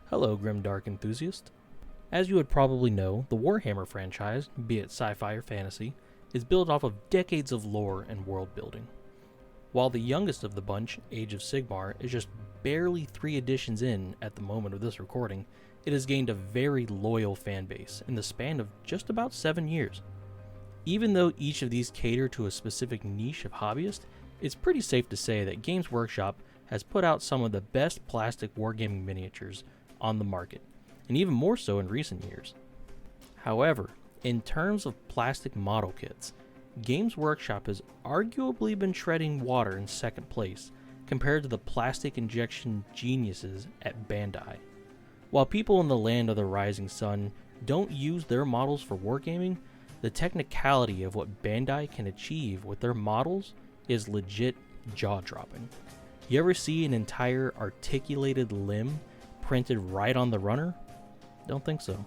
Hello, Grimdark enthusiast. As you would probably know, the Warhammer franchise, be it sci-fi or fantasy, is built off of decades of lore and world building. While the youngest of the bunch, Age of Sigmar, is just barely 3 editions in at the moment of this recording, it has gained a very loyal fan base in the span of just about 7 years. Even though each of these cater to a specific niche of hobbyists, it's pretty safe to say that Games Workshop has put out some of the best plastic wargaming miniatures on the market, and even more so in recent years. However, in terms of plastic model kits, Games Workshop has arguably been treading water in second place compared to the plastic injection geniuses at Bandai. While people in the land of the rising sun don't use their models for wargaming, the technicality of what Bandai can achieve with their models is legit jaw-dropping. You ever see an entire articulated limb printed right on the runner? Don't think so.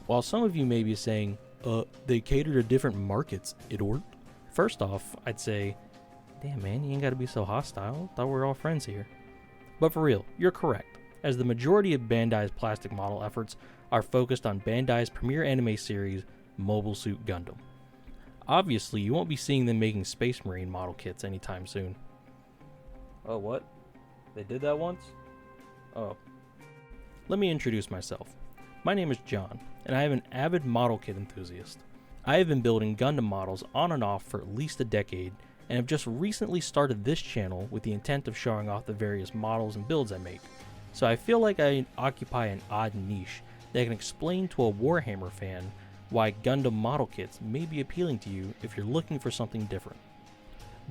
While some of you may be saying, they cater to different markets, Idort. First off, I'd say, damn man, you ain't gotta be so hostile. Thought we were all friends here. But for real, you're correct, as the majority of Bandai's plastic model efforts are focused on Bandai's premier anime series, Mobile Suit Gundam. Obviously, you won't be seeing them making Space Marine model kits anytime soon. Oh, what? They did that once? Oh. Let me introduce myself. My name is John, and I am an avid model kit enthusiast. I have been building Gundam models on and off for at least a decade, and have just recently started this channel with the intent of showing off the various models and builds I make. So I feel like I occupy an odd niche that can explain to a Warhammer fan why Gundam model kits may be appealing to you if you're looking for something different.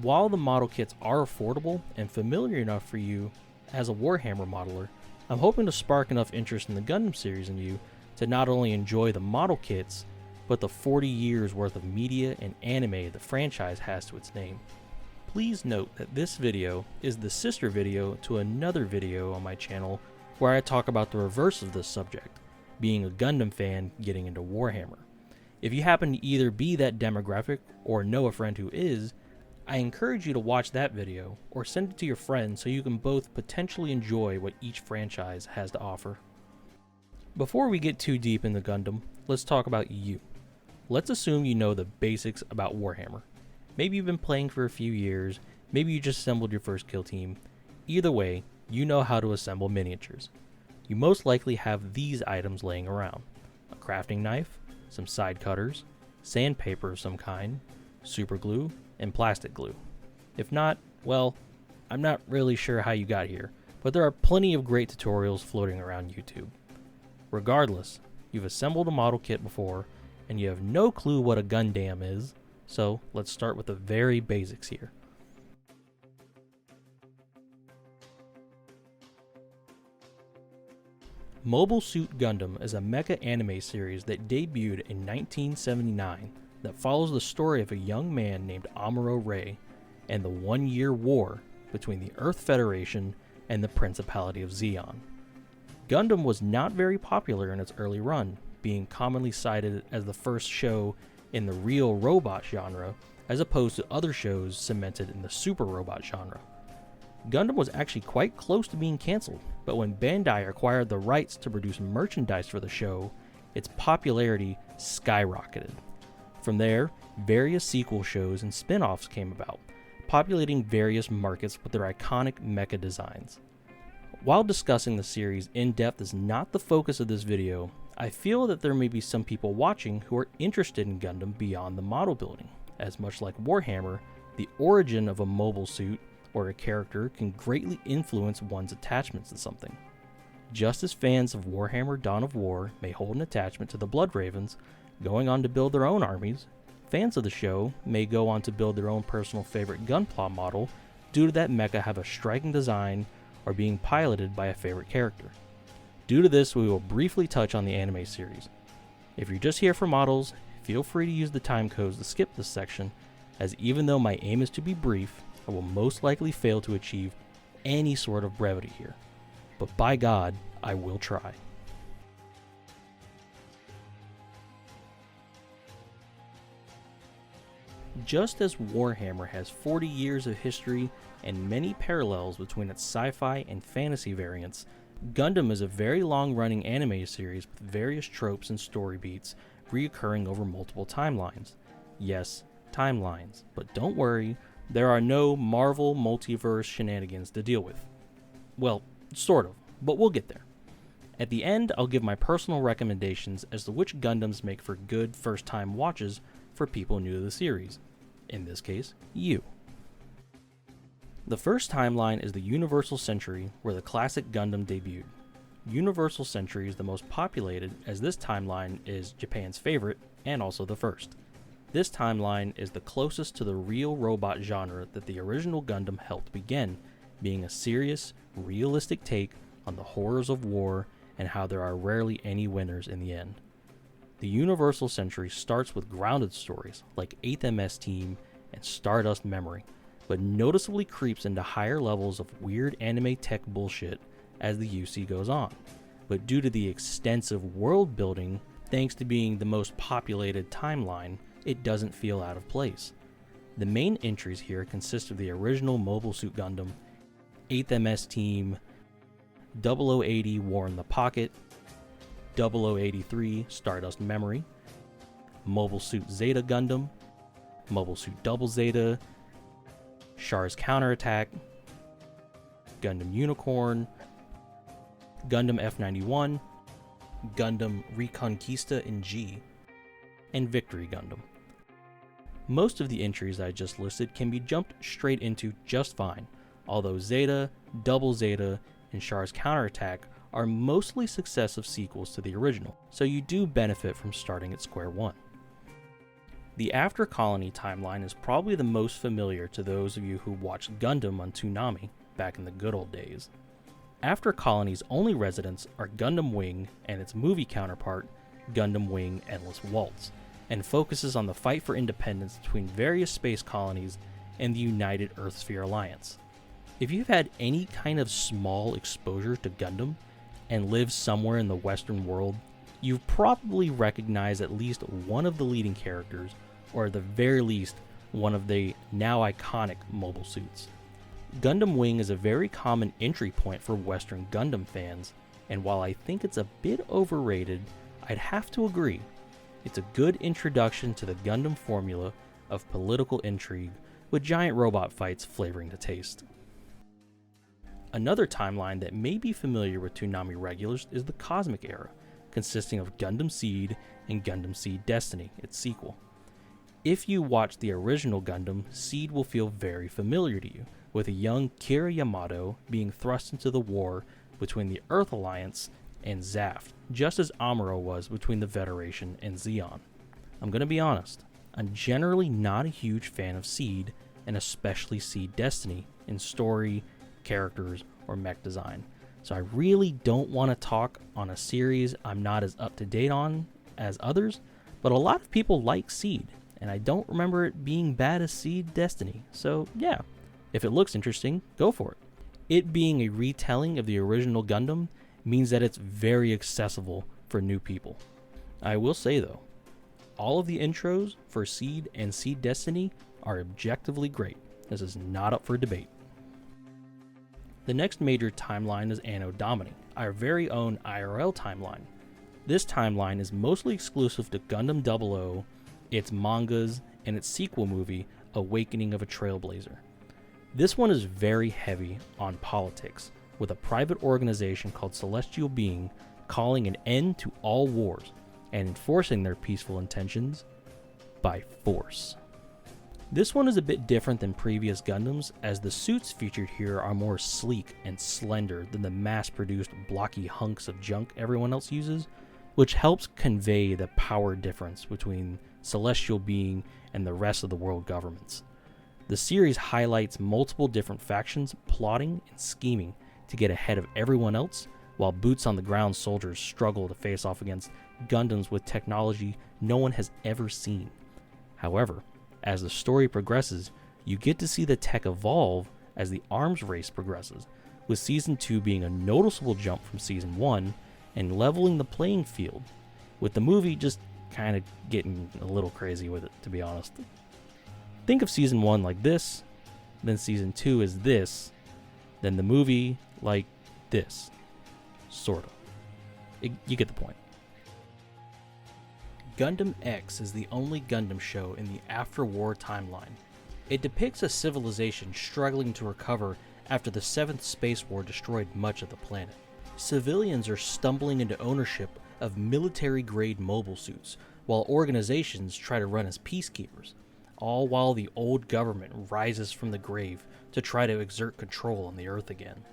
While the model kits are affordable and familiar enough for you as a Warhammer modeler, I'm hoping to spark enough interest in the Gundam series in you to not only enjoy the model kits, but the 40 years worth of media and anime the franchise has to its name. Please note that this video is the sister video to another video on my channel where I talk about the reverse of this subject, being a Gundam fan getting into Warhammer. If you happen to either be that demographic or know a friend who is, I encourage you to watch that video or send it to your friends so you can both potentially enjoy what each franchise has to offer. Before we get too deep into Gundam, let's talk about you. Let's assume you know the basics about Warhammer. Maybe you've been playing for a few years, maybe you just assembled your first kill team. Either way, you know how to assemble miniatures. You most likely have these items laying around: a crafting knife, some side cutters, sandpaper of some kind, super glue, and plastic glue. If not, well, I'm not really sure how you got here, but there are plenty of great tutorials floating around YouTube. Regardless, you've assembled a model kit before, and you have no clue what a Gundam is, so let's start with the very basics here. Mobile Suit Gundam is a mecha anime series that debuted in 1979 that follows the story of a young man named Amuro Ray and the 1-year war between the Earth Federation and the Principality of Zeon. Gundam was not very popular in its early run, being commonly cited as the first show in the real robot genre, as opposed to other shows cemented in the super robot genre. Gundam was actually quite close to being cancelled, but when Bandai acquired the rights to produce merchandise for the show, its popularity skyrocketed. From there, various sequel shows and spin-offs came about, populating various markets with their iconic mecha designs. While discussing the series in depth is not the focus of this video, I feel that there may be some people watching who are interested in Gundam beyond the model building, as much like Warhammer, the origin of a mobile suit or a character can greatly influence one's attachments to something. Just as fans of Warhammer Dawn of War may hold an attachment to the Blood Ravens, going on to build their own armies, fans of the show may go on to build their own personal favorite Gunpla model due to that mecha have a striking design or being piloted by a favorite character. Due to this, we will briefly touch on the anime series. If you're just here for models, feel free to use the time codes to skip this section, as even though my aim is to be brief, I will most likely fail to achieve any sort of brevity here. But by God, I will try. Just as Warhammer has 40 years of history and many parallels between its sci-fi and fantasy variants, Gundam is a very long-running anime series with various tropes and story beats reoccurring over multiple timelines. Yes, timelines, but don't worry, there are no Marvel multiverse shenanigans to deal with. Well, sort of, but we'll get there. At the end, I'll give my personal recommendations as to which Gundams make for good first-time watches for people new to the series. In this case, you. The first timeline is the Universal Century, where the classic Gundam debuted. Universal Century is the most populated, as this timeline is Japan's favorite, and also the first. This timeline is the closest to the real robot genre that the original Gundam helped begin, being a serious, realistic take on the horrors of war and how there are rarely any winners in the end. The Universal Century starts with grounded stories like 8th MS Team and Stardust Memory, but noticeably creeps into higher levels of weird anime tech bullshit as the UC goes on. But due to the extensive world building, thanks to being the most populated timeline, it doesn't feel out of place. The main entries here consist of the original Mobile Suit Gundam, 8th MS Team, 0080 War in the Pocket, 0083 Stardust Memory, Mobile Suit Zeta Gundam, Mobile Suit Double Zeta, Char's Counterattack, Gundam Unicorn, Gundam F91, Gundam Reconquista in G, and Victory Gundam. Most of the entries I just listed can be jumped straight into just fine, although Zeta, Double Zeta, and Char's Counterattack are mostly successive sequels to the original, so you do benefit from starting at square one. The After Colony timeline is probably the most familiar to those of you who watched Gundam on Toonami back in the good old days. After Colony's only residents are Gundam Wing and its movie counterpart, Gundam Wing Endless Waltz, and focuses on the fight for independence between various space colonies and the United Earthsphere Alliance. If you've had any kind of small exposure to Gundam and live somewhere in the Western world, you've probably recognized at least one of the leading characters, or at the very least, one of the now iconic mobile suits. Gundam Wing is a very common entry point for Western Gundam fans, and while I think it's a bit overrated, I'd have to agree. It's a good introduction to the Gundam formula of political intrigue, with giant robot fights flavoring the taste. Another timeline that may be familiar with Toonami regulars is the Cosmic Era, consisting of Gundam Seed and Gundam Seed Destiny, its sequel. If you watch the original Gundam, Seed will feel very familiar to you, with a young Kira Yamato being thrust into the war between the Earth Alliance and Zaft, just as Amuro was between the Federation and Zeon. I'm gonna be honest, I'm generally not a huge fan of Seed, and especially Seed Destiny, in story, characters, or mech design. So I really don't want to talk on a series I'm not as up to date on as others, but a lot of people like Seed, and I don't remember it being bad as Seed Destiny. So yeah, if it looks interesting, go for it. It being a retelling of the original Gundam means that it's very accessible for new people. I will say though, all of the intros for Seed and Seed Destiny are objectively great. This is not up for debate. The next major timeline is Anno Domini, our very own IRL timeline. This timeline is mostly exclusive to Gundam 00, its mangas, and its sequel movie, Awakening of a Trailblazer. This one is very heavy on politics, with a private organization called Celestial Being calling an end to all wars and enforcing their peaceful intentions by force. This one is a bit different than previous Gundams, as the suits featured here are more sleek and slender than the mass-produced blocky hunks of junk everyone else uses, which helps convey the power difference between Celestial Being and the rest of the world governments. The series highlights multiple different factions plotting and scheming to get ahead of everyone else, while boots-on-the-ground soldiers struggle to face off against Gundams with technology no one has ever seen. However, as the story progresses, you get to see the tech evolve as the arms race progresses, with Season 2 being a noticeable jump from Season 1 and leveling the playing field, with the movie just kind of getting a little crazy with it, to be honest. Think of Season 1 like this, then Season 2 is this, then the movie like this. Sorta. You get the point. Gundam X is the only Gundam show in the after-war timeline. It depicts a civilization struggling to recover after the 7th Space War destroyed much of the planet. Civilians are stumbling into ownership of military-grade mobile suits, while organizations try to run as peacekeepers, all while the old government rises from the grave to try to exert control on the Earth again.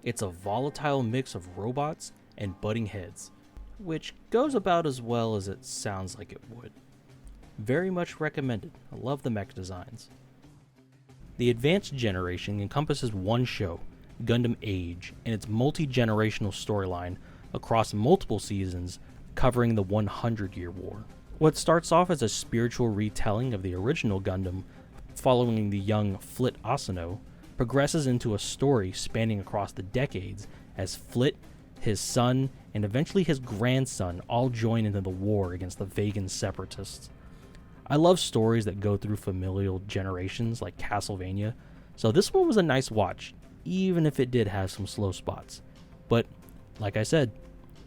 It's a volatile mix of robots and butting heads, which goes about as well as it sounds like it would. Very much recommended. I love the mech designs. The advanced generation encompasses one show, Gundam Age, and its multi-generational storyline across multiple seasons covering the 100-year war. What starts off as a spiritual retelling of the original Gundam following the young Flit Asano progresses into a story spanning across the decades as Flit, his son, and eventually his grandson all join into the war against the Vegan separatists. I love stories that go through familial generations like Castlevania, so this one was a nice watch, even if it did have some slow spots. But, like I said,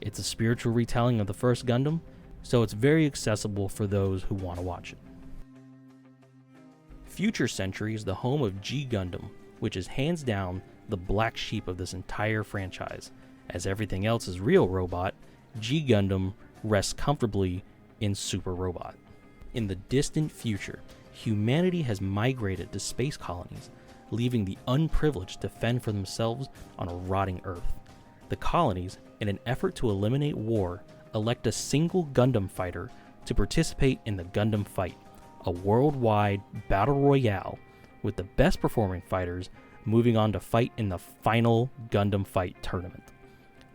it's a spiritual retelling of the first Gundam, so it's very accessible for those who want to watch it. Future Century is the home of G Gundam, which is hands down the black sheep of this entire franchise. As everything else is real robot, G Gundam rests comfortably in Super Robot. In the distant future, humanity has migrated to space colonies, leaving the unprivileged to fend for themselves on a rotting Earth. The colonies, in an effort to eliminate war, elect a single Gundam fighter to participate in the Gundam Fight, a worldwide battle royale, with the best performing fighters moving on to fight in the final Gundam Fight tournament.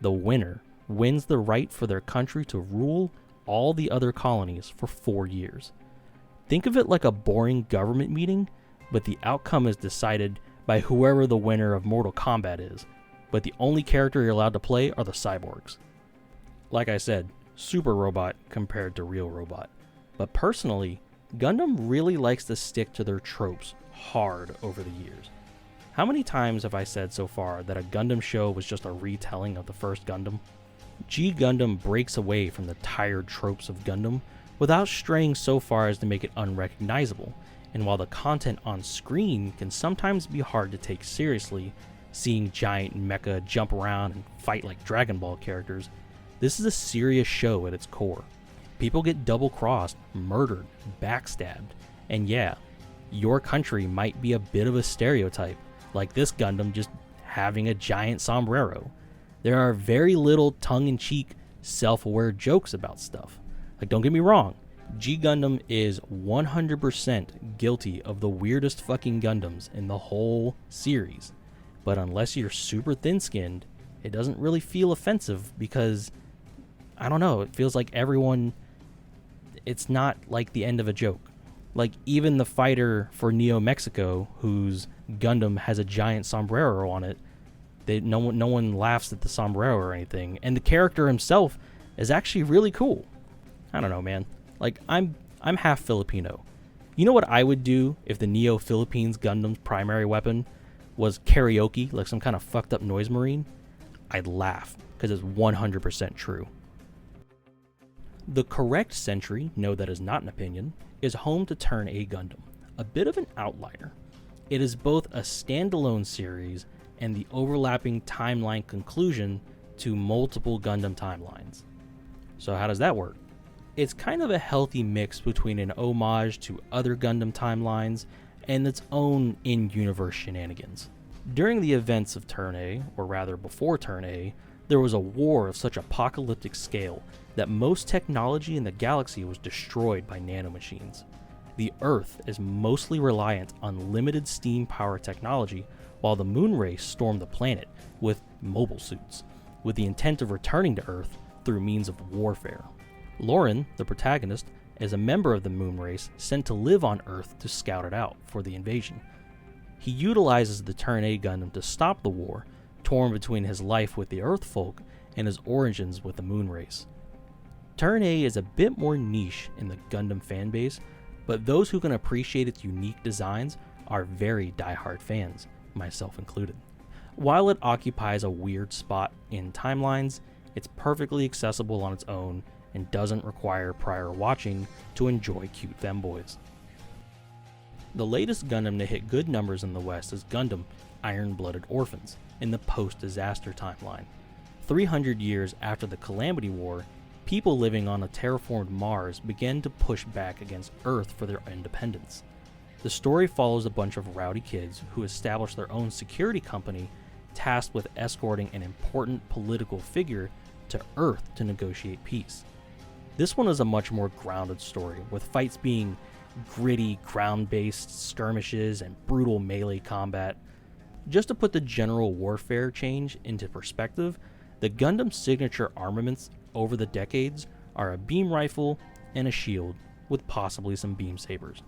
The winner wins the right for their country to rule all the other colonies for 4 years. Think of it like a boring government meeting, but the outcome is decided by whoever the winner of Mortal Kombat is, but the only character you're allowed to play are the cyborgs. Like I said, Super Robot compared to Real Robot. But personally, Gundam really likes to stick to their tropes hard over the years. How many times have I said so far that a Gundam show was just a retelling of the first Gundam? G Gundam breaks away from the tired tropes of Gundam without straying so far as to make it unrecognizable, and while the content on screen can sometimes be hard to take seriously, seeing giant mecha jump around and fight like Dragon Ball characters, this is a serious show at its core. People get double-crossed, murdered, backstabbed, and yeah, your country might be a bit of a stereotype, like this Gundam just having a giant sombrero. There are very little tongue-in-cheek, self-aware jokes about stuff. Like, don't get me wrong, G Gundam is 100% guilty of the weirdest fucking Gundams in the whole series. But unless you're super thin-skinned, it doesn't really feel offensive because, I don't know, it feels like it's not like the end of a joke. Like, even the fighter for Neo Mexico, whose Gundam has a giant sombrero on it, no one laughs at the sombrero or anything, and the character himself is actually really cool. I don't know, man. Like, I'm half Filipino. You know what I would do if the Neo Philippines Gundam's primary weapon was karaoke, like some kind of fucked up noise marine? I'd laugh, because it's 100% true. The Corect Century, no, that is not an opinion, is home to Turn A Gundam, a bit of an outlier. It is both a standalone series and the overlapping timeline conclusion to multiple Gundam timelines. So how does that work? It's kind of a healthy mix between an homage to other Gundam timelines and its own in-universe shenanigans. During the events of Turn A, or rather before Turn A, there was a war of such apocalyptic scale that most technology in the galaxy was destroyed by nanomachines. The Earth is mostly reliant on limited steam power technology, while the moon race stormed the planet with mobile suits, with the intent of returning to Earth through means of warfare. Lauren, the protagonist, is a member of the moon race sent to live on Earth to scout it out for the invasion. He utilizes the Turn A Gundam to stop the war, torn between his life with the Earth folk and his origins with the moon race. Turn A is a bit more niche in the Gundam fanbase, but those who can appreciate its unique designs are very diehard fans, myself included. While it occupies a weird spot in Timelines, it's perfectly accessible on its own and doesn't require prior watching to enjoy cute femboys. The latest Gundam to hit good numbers in the West is Gundam Iron-Blooded Orphans in the post-disaster timeline. 300 years after the Calamity War, people living on a terraformed Mars began to push back against Earth for their independence. The story follows a bunch of rowdy kids who establish their own security company tasked with escorting an important political figure to Earth to negotiate peace. This one is a much more grounded story, with fights being gritty, ground-based skirmishes and brutal melee combat. Just to put the general warfare change into perspective, the Gundam signature armaments over the decades are a beam rifle and a shield, with possibly some beam sabers.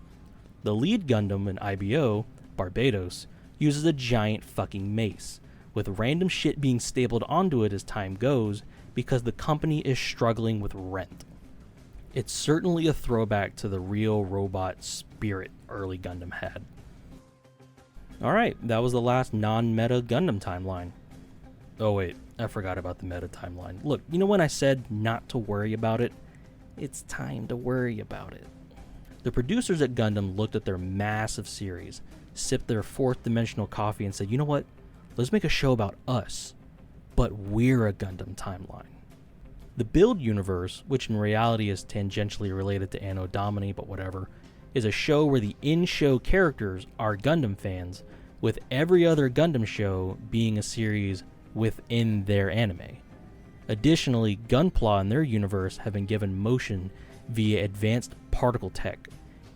The lead Gundam in IBO, Barbados, uses a giant fucking mace, with random shit being stapled onto it as time goes because the company is struggling with rent. It's certainly a throwback to the real robot spirit early Gundam had. Alright, that was the last non-meta Gundam timeline. Oh wait, I forgot about the meta timeline. Look, you know when I said not to worry about it? It's time to worry about it. The producers at Gundam looked at their massive series, sipped their fourth dimensional coffee and said, you know what? Let's make a show about us, but we're a Gundam timeline. The Build universe, which in reality is tangentially related to Anno Domini, but whatever, is a show where the in-show characters are Gundam fans, with every other Gundam show being a series within their anime. Additionally, Gunpla and their universe have been given motion via advanced particle tech,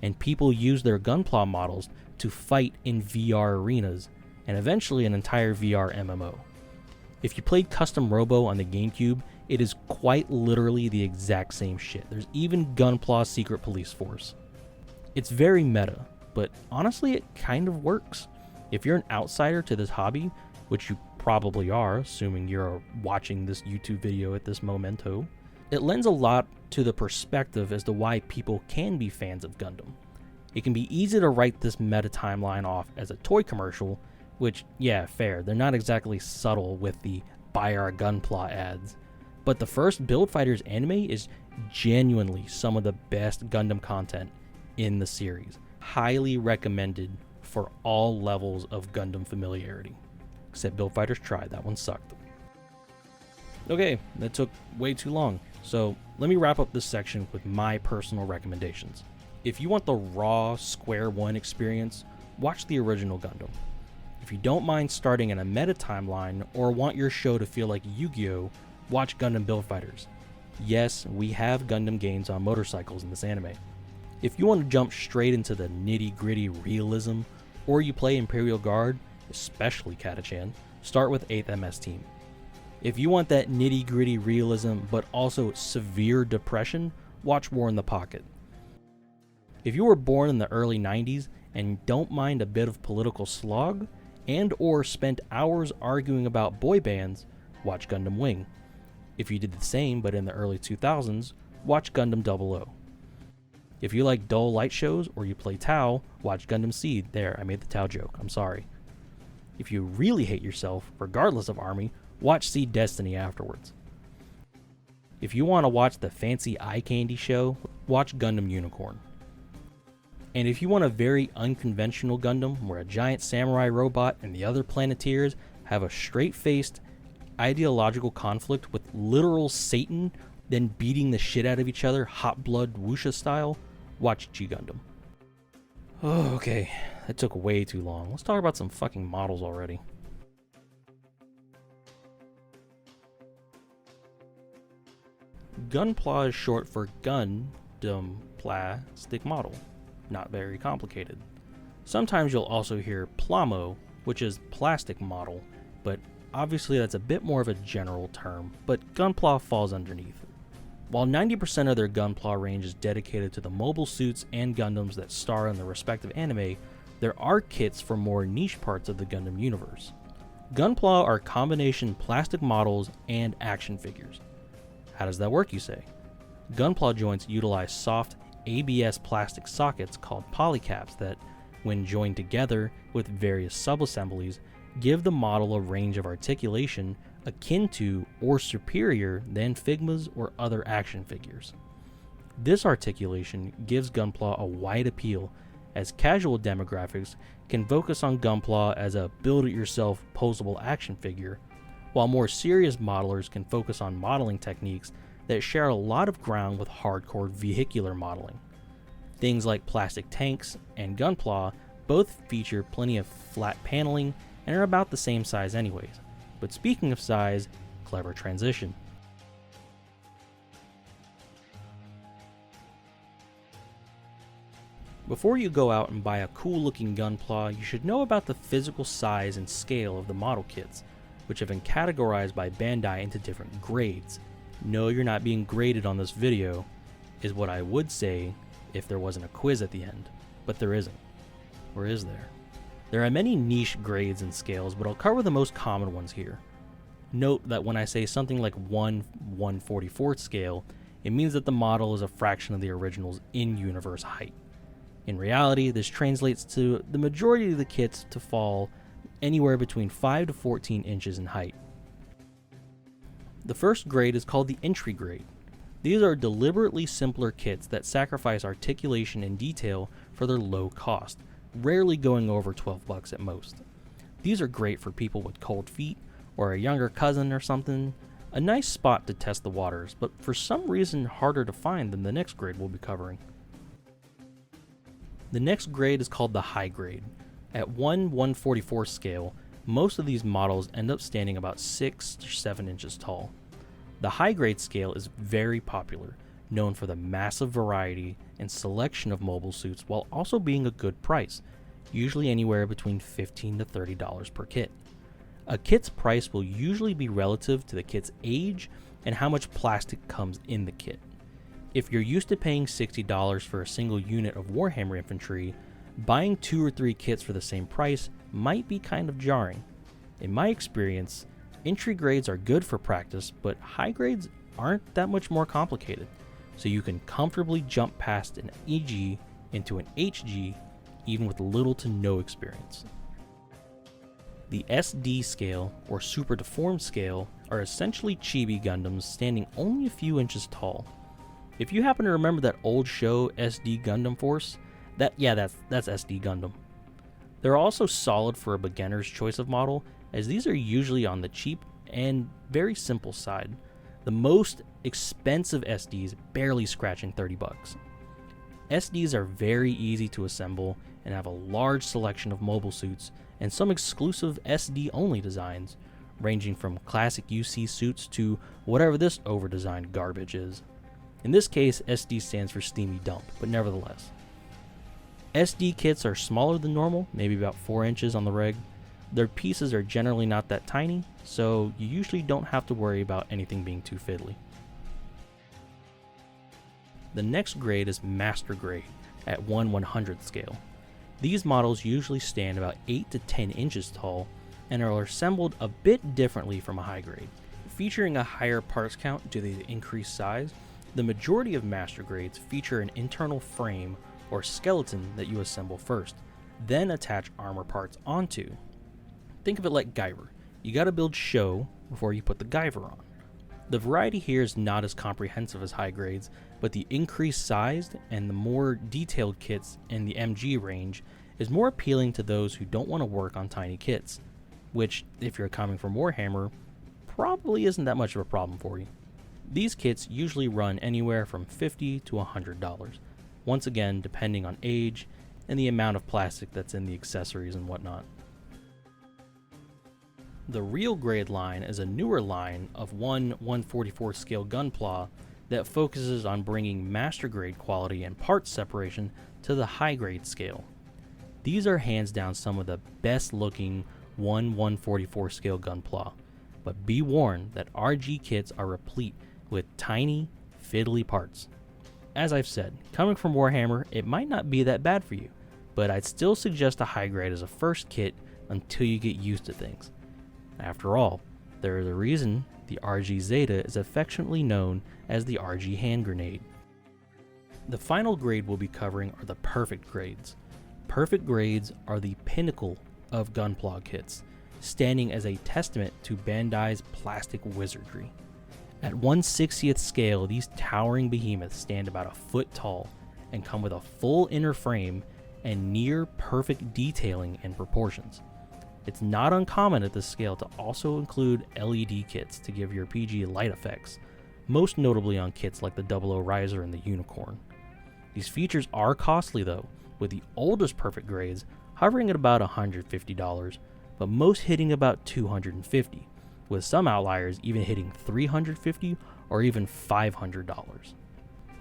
and people use their Gunpla models to fight in VR arenas, and eventually an entire VR MMO. If you played Custom Robo on the GameCube, it is quite literally the exact same shit. There's even Gunpla's Secret Police Force. It's very meta, but honestly it kind of works. If you're an outsider to this hobby, which you probably are, assuming you're watching this YouTube video at this momento, it lends a lot to the perspective as to why people can be fans of Gundam. It can be easy to write this meta timeline off as a toy commercial, which, yeah, fair, they're not exactly subtle with the buy our Gunpla ads. But the first Build Fighters anime is genuinely some of the best Gundam content in the series. Highly recommended for all levels of Gundam familiarity. Except Build Fighters Tried, that one sucked. Okay, that took way too long, so let me wrap up this section with my personal recommendations. If you want the raw Square One experience, watch the original Gundam. If you don't mind starting in a meta timeline or want your show to feel like Yu-Gi-Oh!, watch Gundam Build Fighters. Yes, we have Gundam games on motorcycles in this anime. If you want to jump straight into the nitty-gritty realism, or you play Imperial Guard, especially Katachan, start with 8th MS Team. If you want that nitty-gritty realism but also severe depression, watch War in the Pocket. If you were born in the early 90s and don't mind a bit of political slog, and or spent hours arguing about boy bands, watch Gundam Wing. If you did the same but in the early 2000s, watch Gundam 00. If you like dull light shows or you play Tau, watch Gundam Seed. There, I made the Tau joke, I'm sorry. If you really hate yourself, regardless of army, watch Seed Destiny afterwards. If you want to watch the fancy eye candy show, watch Gundam Unicorn. And if you want a very unconventional Gundam where a giant samurai robot and the other Planeteers have a straight-faced ideological conflict with literal Satan then beating the shit out of each other hot blood wuxia style, watch G Gundam. Oh, okay, that took way too long. Let's talk about some fucking models already. Gunpla is short for Gundam Plastic Model. Not very complicated. Sometimes you'll also hear Plamo, which is plastic model, but obviously that's a bit more of a general term, but Gunpla falls underneath. While 90% of their Gunpla range is dedicated to the mobile suits and Gundams that star in the respective anime, there are kits for more niche parts of the Gundam universe. Gunpla are combination plastic models and action figures. How does that work, you say? Gunpla joints utilize soft ABS plastic sockets called polycaps that, when joined together with various subassemblies, give the model a range of articulation akin to or superior than Figma's or other action figures. This articulation gives Gunpla a wide appeal, as casual demographics can focus on Gunpla as a build-it-yourself posable action figure, while more serious modelers can focus on modeling techniques that share a lot of ground with hardcore vehicular modeling. Things like plastic tanks and Gunpla both feature plenty of flat paneling and are about the same size anyways. But speaking of size, clever transition. Before you go out and buy a cool looking Gunpla, you should know about the physical size and scale of the model kits, which have been categorized by Bandai into different grades. No, you're not being graded on this video, is what I would say if there wasn't a quiz at the end, but there isn't. Or is there? There are many niche grades and scales, but I'll cover the most common ones here. Note that when I say something like 1/144th scale, it means that the model is a fraction of the original's in-universe height. In reality, this translates to the majority of the kits to fall anywhere between 5 to 14 inches in height. The first grade is called the entry grade. These are deliberately simpler kits that sacrifice articulation and detail for their low cost, rarely going over $12 at most. These are great for people with cold feet or a younger cousin or something, a nice spot to test the waters, but for some reason harder to find than the next grade we'll be covering. The next grade is called the high grade. At 1/144 scale, most of these models end up standing about 6 to 7 inches tall. The high grade scale is very popular, known for the massive variety and selection of mobile suits while also being a good price, usually anywhere between $15 to $30 per kit. A kit's price will usually be relative to the kit's age and how much plastic comes in the kit. If you're used to paying $60 for a single unit of Warhammer infantry, buying 2 or 3 kits for the same price might be kind of jarring. In my experience, entry grades are good for practice, but high grades aren't that much more complicated, so you can comfortably jump past an EG into an HG even with little to no experience. The SD scale, or Super Deformed scale, are essentially chibi Gundams standing only a few inches tall. If you happen to remember that old show SD Gundam Force, that's SD Gundam. They're also solid for a beginner's choice of model, as these are usually on the cheap and very simple side. The most expensive SDs barely scratching $30. SDs are very easy to assemble and have a large selection of mobile suits and some exclusive SD only designs, ranging from classic UC suits to whatever this over-designed garbage is. In this case, SD stands for Steamy Dump, but nevertheless. SD kits are smaller than normal, maybe about 4 inches on the reg. Their pieces are generally not that tiny, so you usually don't have to worry about anything being too fiddly. The next grade is Master Grade at 1/100th scale. These models usually stand about 8 to 10 inches tall and are assembled a bit differently from a high grade. Featuring a higher parts count due to the increased size, the majority of Master Grades feature an internal frame or skeleton that you assemble first, then attach armor parts onto. Think of it like Guyver. You gotta build show before you put the Guyver on. The variety here is not as comprehensive as high grades, but the increased size and the more detailed kits in the MG range is more appealing to those who don't want to work on tiny kits, which, if you're coming from Warhammer, probably isn't that much of a problem for you. These kits usually run anywhere from $50 to $100, once again depending on age and the amount of plastic that's in the accessories and whatnot. The real grade line is a newer line of 1/144 scale Gunpla that focuses on bringing master grade quality and parts separation to the high grade scale. These are hands down some of the best looking 1/144 scale Gunpla, but be warned that RG kits are replete with tiny, fiddly parts. As I've said, coming from Warhammer, it might not be that bad for you, but I'd still suggest a high grade as a first kit until you get used to things. After all, there is a reason the RG Zeta is affectionately known as the RG hand grenade. The final grade we'll be covering are the perfect grades. Perfect grades are the pinnacle of Gunpla kits, standing as a testament to Bandai's plastic wizardry. At 1/60th scale, these towering behemoths stand about a foot tall and come with a full inner frame and near perfect detailing and proportions. It's not uncommon at this scale to also include LED kits to give your PG light effects, most notably on kits like the 00 Riser and the Unicorn. These features are costly though, with the oldest perfect grades hovering at about $150, but most hitting about $250, with some outliers even hitting $350 or even $500.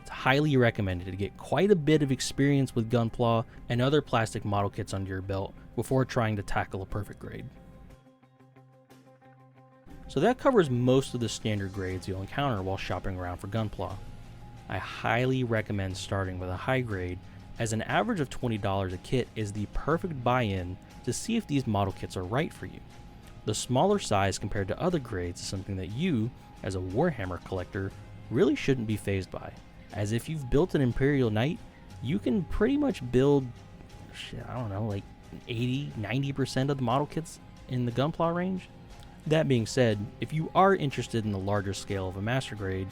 It's highly recommended to get quite a bit of experience with Gunpla and other plastic model kits under your belt before trying to tackle a perfect grade. So that covers most of the standard grades you'll encounter while shopping around for Gunpla. I highly recommend starting with a high grade, as an average of $20 a kit is the perfect buy-in to see if these model kits are right for you. The smaller size compared to other grades is something that you, as a Warhammer collector, really shouldn't be fazed by, as if you've built an Imperial Knight, you can pretty much build, like 80-90% of the model kits in the Gunpla range. That being said, if you are interested in the larger scale of a master grade,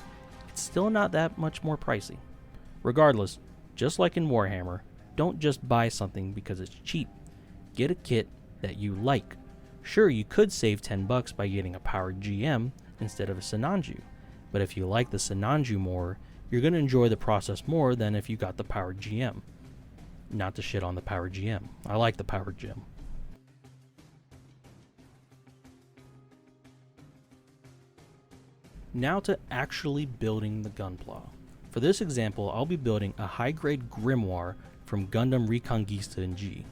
it's still not that much more pricey. Regardless, just like in Warhammer, don't just buy something because it's cheap. Get a kit that you like. Sure, you could save $10 by getting a powered GM instead of a Sinanju, but if you like the Sinanju more, you're going to enjoy the process more than if you got the powered GM. Not to shit on the powered GM. I like the powered GM. Now to actually building the Gunpla. For this example, I'll be building a high-grade grimoire from Gundam Reconquista in G.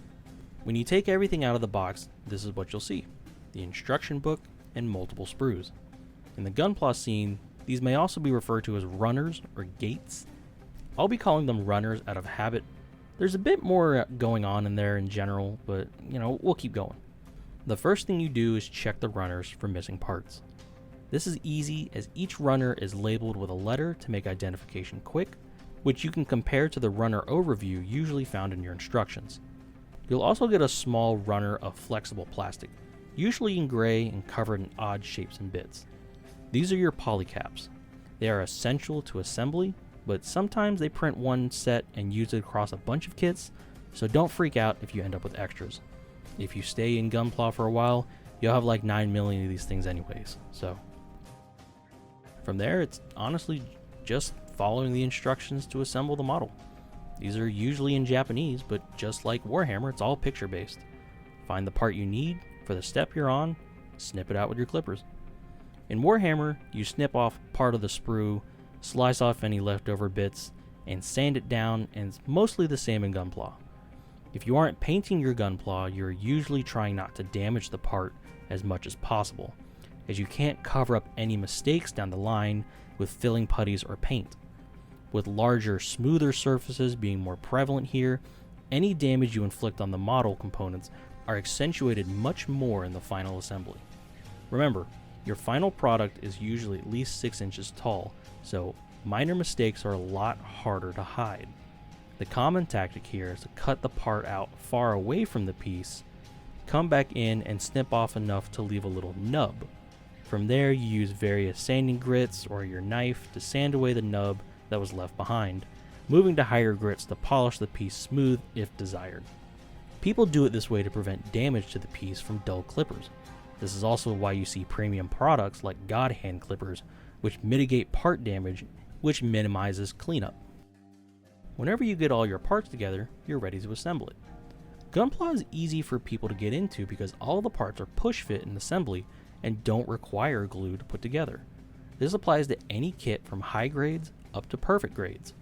When you take everything out of the box, this is what you'll see: the instruction book and multiple sprues. In the Gunpla scene, these may also be referred to as runners or gates. I'll be calling them runners out of habit. There's a bit more going on in there in general, but we'll keep going. The first thing you do is check the runners for missing parts. This is easy, as each runner is labeled with a letter to make identification quick, which you can compare to the runner overview usually found in your instructions. You'll also get a small runner of flexible plastic, usually in gray and covered in odd shapes and bits. These are your polycaps. They are essential to assembly, but sometimes they print one set and use it across a bunch of kits, so don't freak out if you end up with extras. If you stay in Gunpla for a while, you'll have like 9 million of these things anyways, so. From there, it's honestly just following the instructions to assemble the model. These are usually in Japanese, but just like Warhammer, it's all picture-based. Find the part you need for the step you're on, snip it out with your clippers. In Warhammer, you snip off part of the sprue, slice off any leftover bits, and sand it down, and it's mostly the same in Gunpla. If you aren't painting your Gunpla, you're usually trying not to damage the part as much as possible, as you can't cover up any mistakes down the line with filling putties or paint. With larger, smoother surfaces being more prevalent here, any damage you inflict on the model components are accentuated much more in the final assembly. Remember, your final product is usually at least 6 inches tall, so minor mistakes are a lot harder to hide. The common tactic here is to cut the part out far away from the piece, come back in and snip off enough to leave a little nub. From there, you use various sanding grits or your knife to sand away the nub that was left behind, moving to higher grits to polish the piece smooth if desired. People do it this way to prevent damage to the piece from dull clippers. This is also why you see premium products like God Hand clippers, which mitigate part damage, which minimizes cleanup. Whenever you get all your parts together, you're ready to assemble it. Gunpla is easy for people to get into because all the parts are push fit in assembly and don't require glue to put together. This applies to any kit from high grades up to perfect grades.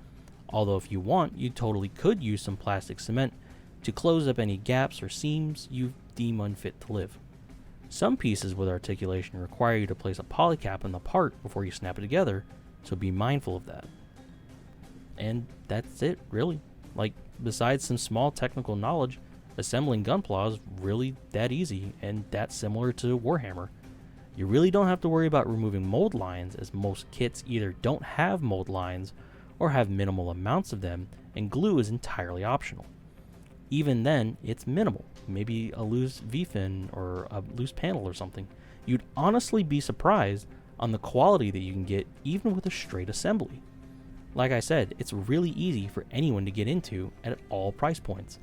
Although if you want, you totally could use some plastic cement to close up any gaps or seams you deem unfit to live. Some pieces with articulation require you to place a polycap in the part before you snap it together, so be mindful of that. And that's it, really. Besides some small technical knowledge, assembling Gunpla is really that easy, and that's similar to Warhammer. You really don't have to worry about removing mold lines, as most kits either don't have mold lines or have minimal amounts of them, and glue is entirely optional. Even then, it's minimal, maybe a loose V-fin or a loose panel or something. You'd honestly be surprised on the quality that you can get even with a straight assembly. Like I said, it's really easy for anyone to get into at all price points.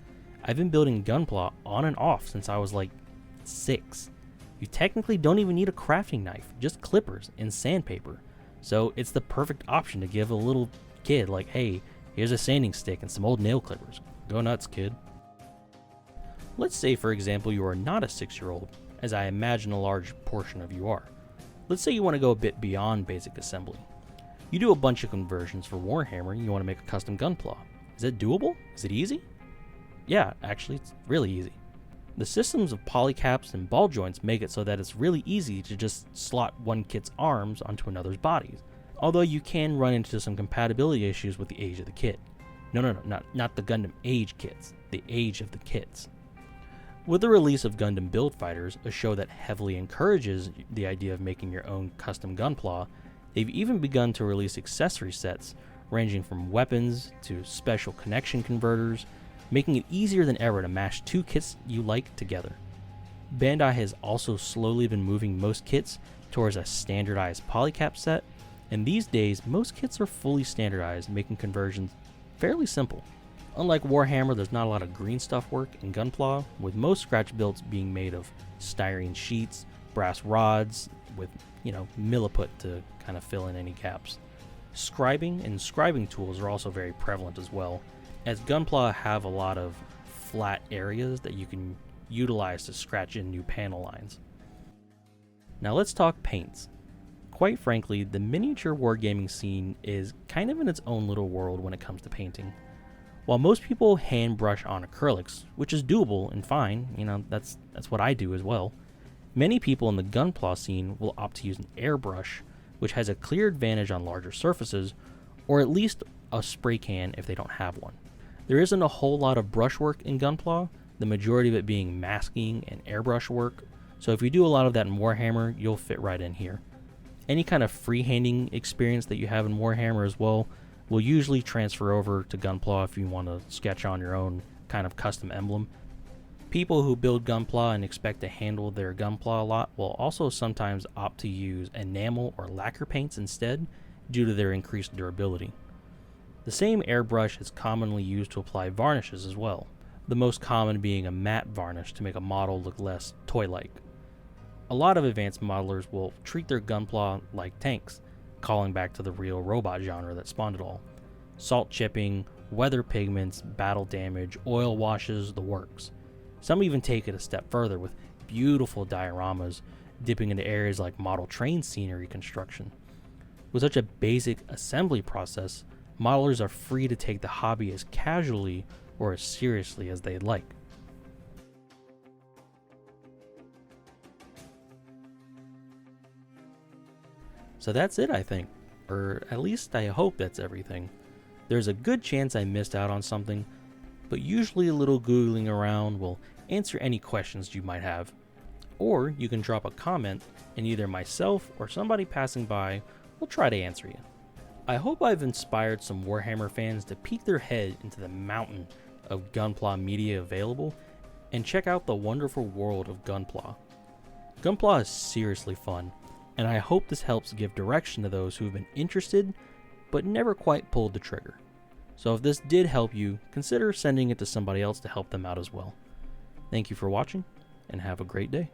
I've been building Gunpla on and off since I was like 6. You technically don't even need a crafting knife, just clippers and sandpaper. So it's the perfect option to give a little kid like, hey, here's a sanding stick and some old nail clippers. Go nuts, kid. Let's say, for example, you are not a 6-year-old, as I imagine a large portion of you are. Let's say you want to go a bit beyond basic assembly. You do a bunch of conversions for Warhammer and you want to make a custom Gunpla. Is it doable? Is it easy? Yeah, actually, it's really easy. The systems of polycaps and ball joints make it so that it's really easy to just slot one kit's arms onto another's bodies, although you can run into some compatibility issues with the age of the kit. No, not the Gundam age kits, the age of the kits. With the release of Gundam Build Fighters, a show that heavily encourages the idea of making your own custom Gunpla, they've even begun to release accessory sets ranging from weapons to special connection converters, making it easier than ever to mash 2 kits you like together. Bandai has also slowly been moving most kits towards a standardized polycap set, and these days most kits are fully standardized, making conversions fairly simple. Unlike Warhammer, there's not a lot of green stuff work in Gunpla, with most scratch builds being made of styrene sheets, brass rods, with, milliput to kind of fill in any gaps. Scribing and scribing tools are also very prevalent as well, as Gunpla have a lot of flat areas that you can utilize to scratch in new panel lines. Now let's talk paints. Quite frankly, the miniature wargaming scene is kind of in its own little world when it comes to painting. While most people hand brush on acrylics, which is doable and fine, that's what I do as well, many people in the Gunpla scene will opt to use an airbrush, which has a clear advantage on larger surfaces, or at least a spray can if they don't have one. There isn't a whole lot of brushwork in Gunpla, the majority of it being masking and airbrush work, so if you do a lot of that in Warhammer, you'll fit right in here. Any kind of freehanding experience that you have in Warhammer as well will usually transfer over to Gunpla if you want to sketch on your own kind of custom emblem. People who build Gunpla and expect to handle their Gunpla a lot will also sometimes opt to use enamel or lacquer paints instead due to their increased durability. The same airbrush is commonly used to apply varnishes as well, the most common being a matte varnish to make a model look less toy-like. A lot of advanced modelers will treat their Gunpla like tanks, calling back to the real robot genre that spawned it all. Salt chipping, weather pigments, battle damage, oil washes, the works. Some even take it a step further with beautiful dioramas, dipping into areas like model train scenery construction. With such a basic assembly process, modelers are free to take the hobby as casually or as seriously as they'd like. So that's it, I think. Or at least I hope that's everything. There's a good chance I missed out on something, but usually a little Googling around will answer any questions you might have. Or you can drop a comment and either myself or somebody passing by will try to answer you. I hope I've inspired some Warhammer fans to peek their head into the mountain of Gunpla media available and check out the wonderful world of Gunpla. Gunpla is seriously fun, and I hope this helps give direction to those who have been interested but never quite pulled the trigger. So if this did help you, consider sending it to somebody else to help them out as well. Thank you for watching, and have a great day.